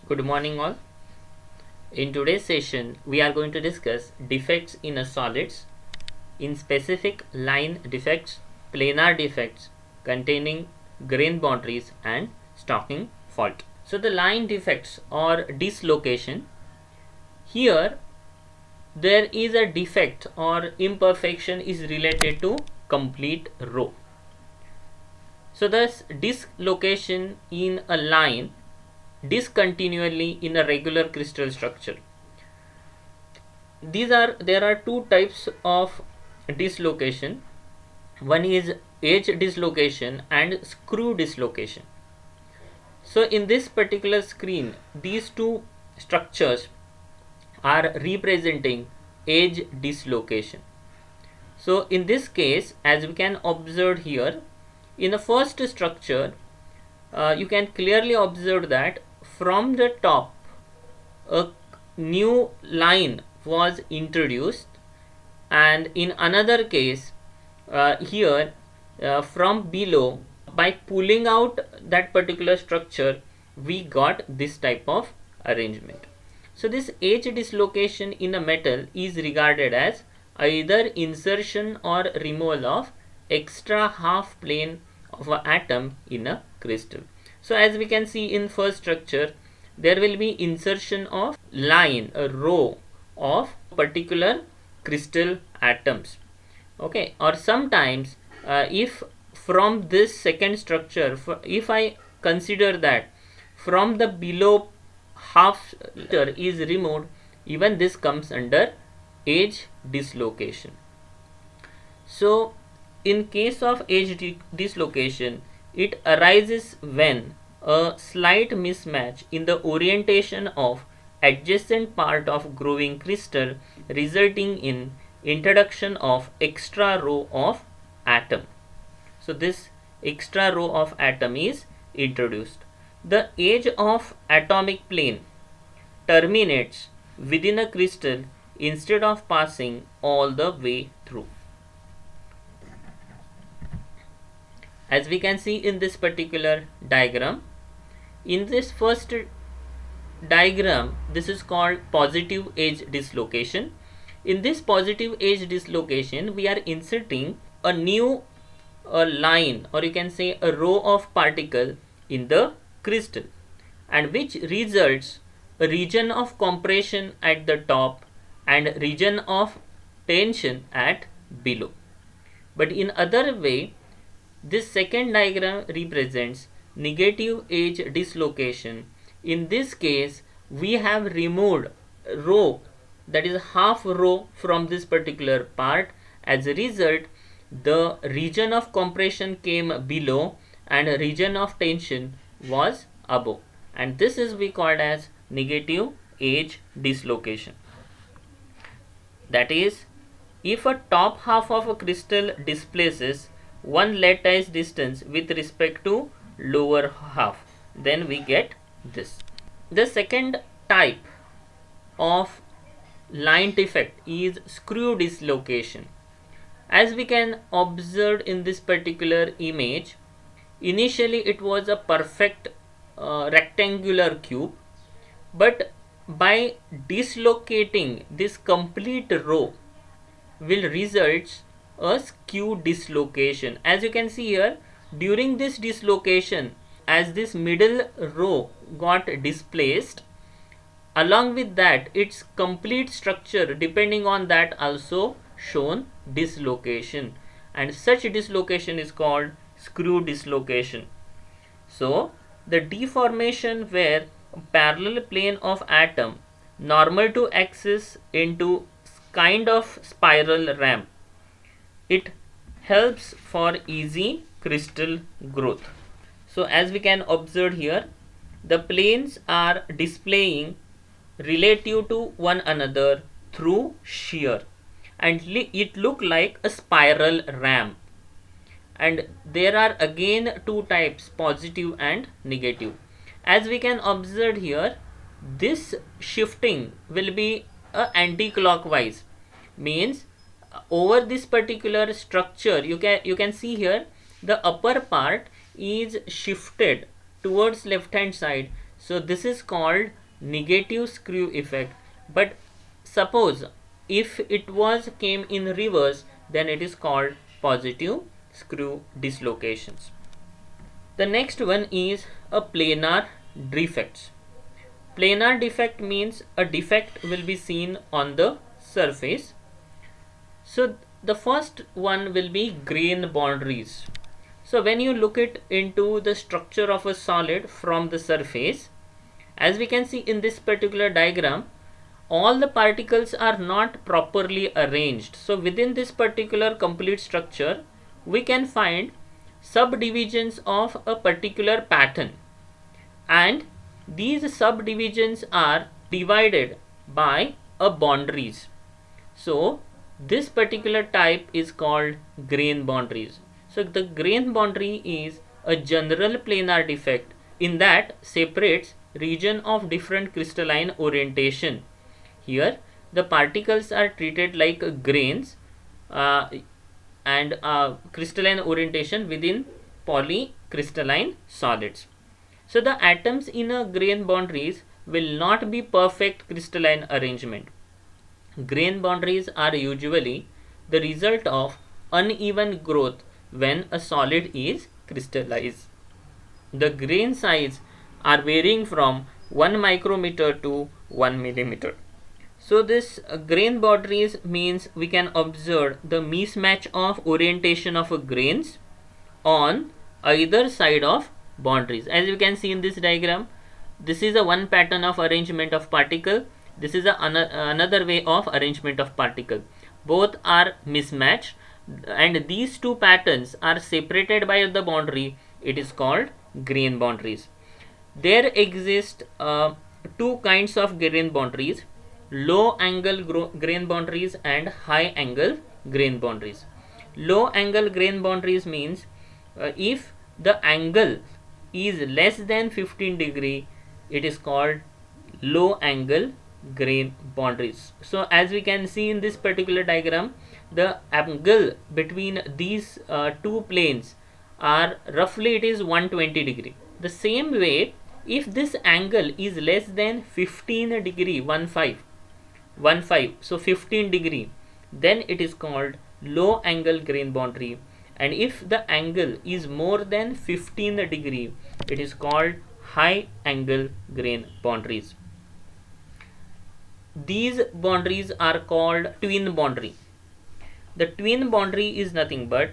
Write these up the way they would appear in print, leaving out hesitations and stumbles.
Good morning all. In today's session, we are going to discuss defects in a solids, in specific line defects, planar defects containing grain boundaries and stalking fault. So the line defects or dislocation, here there is a defect or imperfection is related to complete row. So this dislocation in a line discontinually in a regular crystal structure. There are two types of dislocation. One is edge dislocation and screw dislocation. So in this particular screen, these two structures are representing edge dislocation. So in this case, as we can observe here, in the first structure, you can clearly observe that from the top a new line was introduced, and in another case here from below, by pulling out that particular structure, we got this type of arrangement. So this edge dislocation in a metal is regarded as either insertion or removal of extra half plane of an atom in a crystal. So as we can see in first structure, there will be insertion of line, a row of particular crystal atoms. Okay, or sometimes if from this second structure, if I consider that from the below half is removed, even this comes under edge dislocation. So in case of edge dislocation, it arises when a slight mismatch in the orientation of adjacent part of growing crystal, resulting in introduction of extra row of atom. So this extra row of atom is introduced. The edge of atomic plane terminates within a crystal instead of passing all the way through. As we can see in this particular diagram, in this first diagram, this is called positive edge dislocation. In this positive edge dislocation, we are inserting a new line, or you can say a row of particle in the crystal, and which results a region of compression at the top and region of tension at below. But in other way, this second diagram represents negative edge dislocation. In this case, we have removed row, that is half row from this particular part. As a result, the region of compression came below and region of tension was above, and this is we called as negative edge dislocation. That is, if a top half of a crystal displaces one lattice distance with respect to lower half, then we get this. The second type of line defect is screw dislocation. As we can observe in this particular image, initially it was a perfect rectangular cube, but by dislocating this complete row will result a skew dislocation. As you can see here, during this dislocation, as this middle row got displaced, along with that its complete structure depending on that also shown dislocation, and such dislocation is called screw dislocation. So the deformation where parallel plane of atom normal to axis into kind of spiral ramp, it helps for easy crystal growth. So as we can observe here, the planes are displaying relative to one another through shear, and it look like a spiral ramp. And there are again two types, positive and negative. As we can observe here, this shifting will be anti-clockwise, means over this particular structure, you can see here the upper part is shifted towards left hand side. So this is called negative screw effect. But suppose if it was came in reverse, then it is called positive screw dislocations. The next one is a planar defects. Planar defect means a defect will be seen on the surface. So the first one will be grain boundaries. So when you look it into the structure of a solid from the surface, as we can see in this particular diagram, all the particles are not properly arranged. So within this particular complete structure, we can find subdivisions of a particular pattern, and these subdivisions are divided by a boundaries. So this particular type is called grain boundaries. So the grain boundary is a general planar defect in that separates region of different crystalline orientation. Here the particles are treated like grains and crystalline orientation within polycrystalline solids. So the atoms in a grain boundaries will not be perfect crystalline arrangement. Grain boundaries are usually the result of uneven growth when a solid is crystallized. The grain size are varying from 1 micrometer to 1 millimeter. So this grain boundaries means we can observe the mismatch of orientation of grains on either side of boundaries. As you can see in this diagram, this is a one pattern of arrangement of particle. This is another way of arrangement of particle. Both are mismatched, and these two patterns are separated by the boundary. It is called grain boundaries. There exist two kinds of grain boundaries: low angle grain boundaries and high angle grain boundaries. Low angle grain boundaries means if the angle is less than 15 degree, it is called low angle grain boundaries. So as we can see in this particular diagram, the angle between these two planes are roughly it is 120 degree. The same way, if this angle is less than 15 degree, 15, so 15 degree, then it is called low angle grain boundary, and if the angle is more than 15 degree, it is called high angle grain boundaries. These boundaries are called twin boundary. The twin boundary is nothing but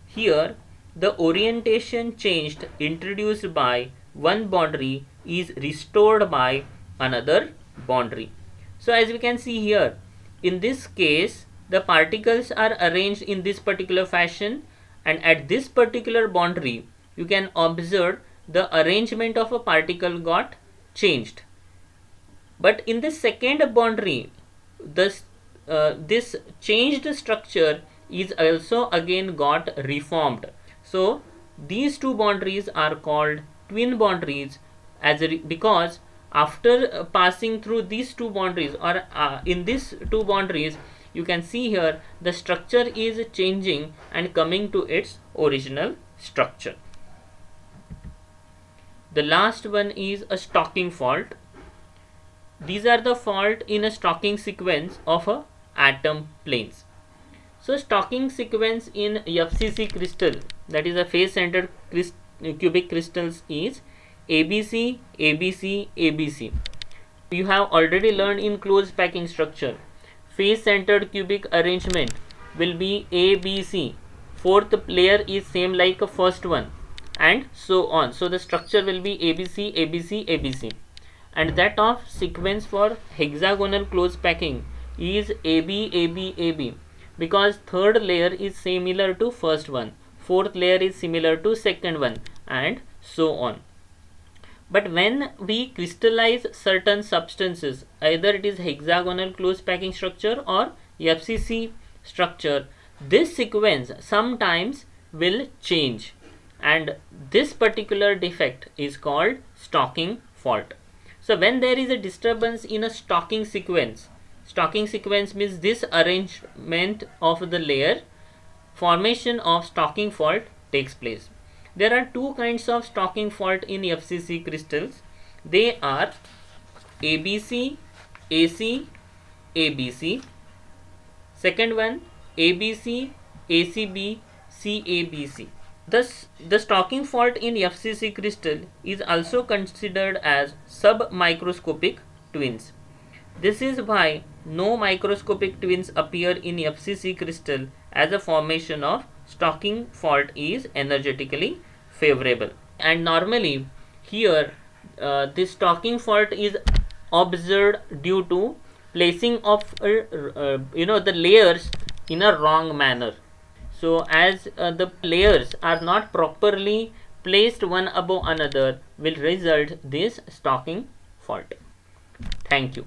here the orientation changed introduced by one boundary is restored by another boundary. So as we can see here, in this case the particles are arranged in this particular fashion, and at this particular boundary you can observe the arrangement of a particle got changed. But in the second boundary, this changed structure is also again got reformed. So these two boundaries are called twin boundaries because after passing through these two boundaries, or in these two boundaries, you can see here the structure is changing and coming to its original structure. The last one is a stalking fault. These are the fault in a stalking sequence of a atom planes. So stalking sequence in FCC crystal, that is a face centered cubic crystals, is ABC, ABC, ABC. You have already learned in closed packing structure, face centered cubic arrangement will be ABC, fourth layer is same like a first one, and so on. So the structure will be ABC, ABC, ABC, and that of sequence for hexagonal closed packing is AB, AB, AB, because third layer is similar to first one, fourth layer is similar to second one, and so on. But when we crystallize certain substances, either it is hexagonal closed packing structure or FCC structure, this sequence sometimes will change, and this particular defect is called stalking fault. So when there is a disturbance in a stalking sequence means this arrangement of the layer, formation of stalking fault takes place. There are two kinds of stalking fault in FCC crystals. They are ABC, AC, ABC. Second one, ABC, ACB, CABC. Thus, the Stalking fault in FCC crystal is also considered as submicroscopic twins. This is why no microscopic twins appear in FCC crystal, as a formation of Stalking fault is energetically favorable. And normally here this Stalking fault is observed due to placing of the layers in a wrong manner. So as the layers are not properly placed one above another, will result this Stalking fault. Thank you.